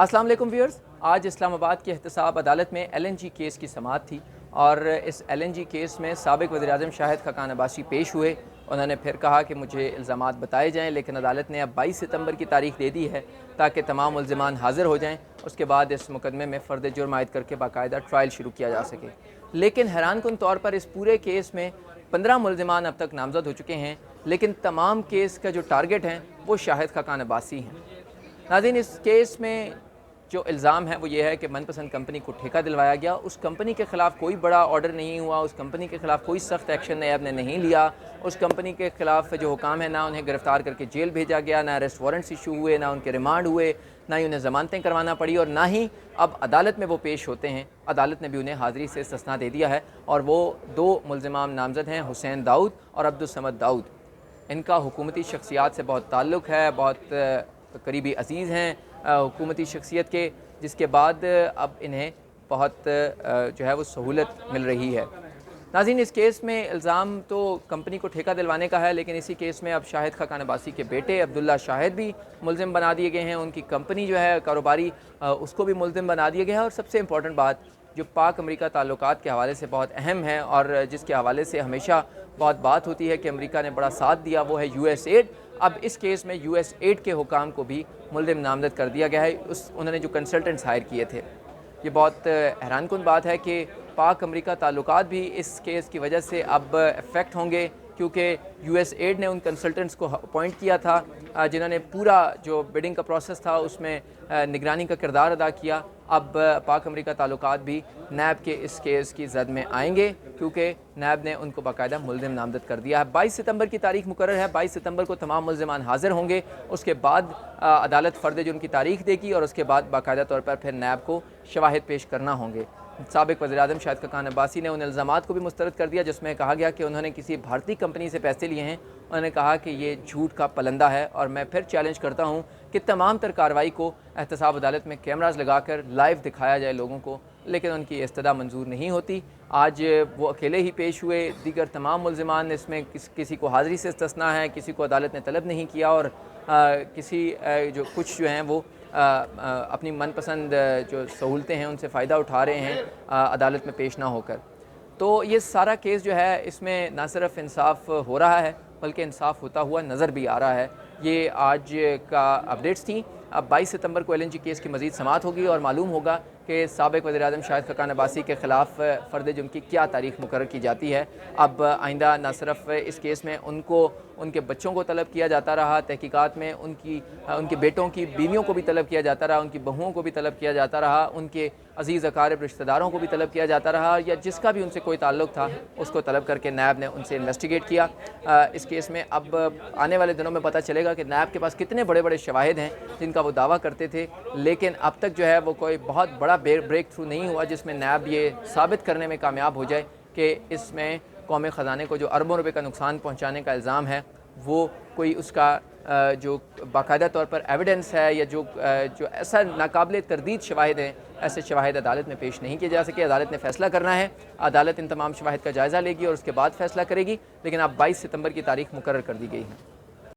अस्सलाम वालेकुम व्यूअर्स। आज इस्लामाबाद की एहतसाब अदालत में LNG केस की समाअत थी और इस LNG केस में साबिक वज़ीर-ए-आज़म शाहिद खकान अब्बासी पेश हुए। उन्होंने फिर कहा कि मुझे इल्ज़ामात बताए जाएँ, लेकिन अदालत ने अब 22 सितंबर की तारीख दे दी है ताकि तमाम मुल्ज़िमान हाज़िर हो जाएँ। उसके बाद इस मुकदमे में फ़र्द जुर्म आयद करके बाकायदा ट्रायल शुरू किया जा सके। लेकिन हैरानकुन तौर पर इस पूरे केस में 15 मुल्ज़िमान अब तक नामज़द हो चुके हैं, लेकिन तमाम केस का जो टारगेट हैं वो शाहिद खकान अब्बासी हैं। नाज़रीन, इस केस में जो इल्ज़ाम है वो ये है कि मनपसंद कंपनी को ठेका दिलवाया गया। उस कंपनी के ख़िलाफ़ कोई बड़ा ऑर्डर नहीं हुआ, उस कंपनी के ख़िलाफ़ कोई सख्त एक्शन नैब ने नहीं लिया। उस कंपनी के ख़िलाफ़ जो हुकाम है, ना उन्हें गिरफ़्तार करके जेल भेजा गया, ना अरेस्ट वारंट्स इशू हुए, ना उनके रिमांड हुए, ना ही उन्हें ज़मानतें करवाना पड़ी और ना ही अब अदालत में वो पेश होते हैं। अदालत ने भी उन्हें हाज़िरी से इस्तिस्ना दे दिया है और वो 2 मुल्ज़िमान नामज़द हैं, हुसैन दाऊद और अब्दुल-समद दाऊद। इनका हुकूमती शख्सियात से बहुत ताल्लुक़ है, बहुत करीबी अज़ीज़ हैं हुकूमती शख्सियत के, जिसके बाद अब इन्हें बहुत जो है वो सहूलत मिल रही है। नाज़रीन, इस केस में इल्ज़ाम तो कंपनी को ठेका दिलवाने का है, लेकिन इसी केस में अब शाहिद खकान अब्बासी के बेटे अब्दुल्ला शाहिद भी मुल्ज़िम बना दिए गए हैं। उनकी कंपनी जो है कारोबारी, उसको भी मुल्ज़िम बना दिया गया है। और सबसे इम्पॉर्टेंट बात जो पाक अमेरिका ताल्लुकात के हवाले से बहुत अहम है और जिसके हवाले से हमेशा बहुत बात होती है कि अमेरिका ने बड़ा साथ दिया, वो है USAID। अब इस केस में USAID के हुकाम को भी मुल्ज़िम नामज़द कर दिया गया है, उन्होंने जो कंसल्टेंट्स हायर किए थे। ये बहुत हैरानकुन बात है कि पाक अमेरिका ताल्लुकात भी इस केस की वजह से अब इफ़ेक्ट होंगे, क्योंकि USAID ने उन कंसल्टेंट्स को अपॉइंट किया था जिन्होंने पूरा जो बिडिंग का प्रोसेस था उसमें निगरानी का किरदार अदा किया। अब पाक अमेरिका ताल्लुकात भी नैब के इस केस की जद में आएंगे, क्योंकि नैब ने उनको बाकायदा मुल्ज़िम नामज़द कर दिया है। 22 सितंबर की तारीख मुकर्रर है। 22 सितंबर को तमाम मुल्ज़िमान हाज़िर होंगे। उसके बाद अदालत फ़र्द जुर्म की तारीख देगी और उसके बाद बाकायदा तौर पर फिर नैब को शवाहिद पेश करना होंगे। साबिक वज़ीर-ए-आज़म शाहिद खकान अब्बासी ने उन इल्ज़ामात को भी मुस्तरद कर दिया जिसमें कहा गया कि उन्होंने किसी भारतीय कंपनी से पैसे लिए हैं। उन्होंने कहा कि ये झूठ का पलंदा है और मैं फिर चैलेंज करता हूँ कि तमाम तर कार्रवाई को एहतसाब अदालत में कैमरास लगाकर लाइव दिखाया जाए लोगों को, लेकिन उनकी इस्तदा मंजूर नहीं होती। आज वो अकेले ही पेश हुए, दीगर तमाम मुल्ज़िमान इसमें किसी को हाज़िरी से इस्तिस्ना है, किसी को अदालत ने तलब नहीं किया और जो कुछ जो हैं वो अपनी मनपसंद जो सहूलतें हैं उनसे फ़ायदा उठा रहे हैं अदालत में पेश ना होकर। तो ये सारा केस जो है इसमें ना सिर्फ इंसाफ हो रहा है बल्कि इंसाफ होता हुआ नज़र भी आ रहा है। ये आज का अपडेट्स थी। अब 22 सितंबर को LNG केस की मज़ीद समाअत होगी और मालूम होगा कि साबिक वज़ीर-ए-आज़म शाहिद खकान अब्बासी के ख़िलाफ़ फ़र्द जुर्म की क्या तारीख़ मुकर्रर की जाती है। अब आइंदा न सिर्फ इस केस में उनको उनके बच्चों को तलब किया जाता रहा, तहकीकात में उनके बेटों की बीवियों को भी तलब किया जाता रहा, उनकी बहुओं को भी तलब किया जाता रहा, उनके अज़ीज़ अकारिब रिश्तेदारों को भी तलब किया जाता रहा, या जिसका भी उनसे कोई ताल्लुक़ था उसको तलब करके नैब ने उनसे इन्वेस्टिगेट किया। इस केस में अब आने वाले दिनों में पता चलेगा कि नैब के पास कितने बड़े बड़े शवाहिद हैं जिनका वो दावा करते थे, लेकिन अब तक जो है वो कोई बहुत बड़ा ब्रेक थ्रू नहीं हुआ जिसमें नैब ये साबित करने में कामयाब हो जाए कि इसमें कौमी ख़जाने को जो अरबों रुपए का नुकसान पहुँचाने का इल्ज़ाम है वो कोई उसका जो बाकायदा तौर पर एविडेंस है या जो ऐसा नाकाबिले तरदीद शवाहिद हैं, ऐसे शवाहिद अदालत में पेश नहीं किए जा सके। अदालत ने फ़ैसला करना है, अदालत इन तमाम शवाहिद का जायज़ा लेगी और उसके बाद फ़ैसला करेगी, लेकिन अब 22 सितंबर की तारीख मुकर्रर कर दी गई है।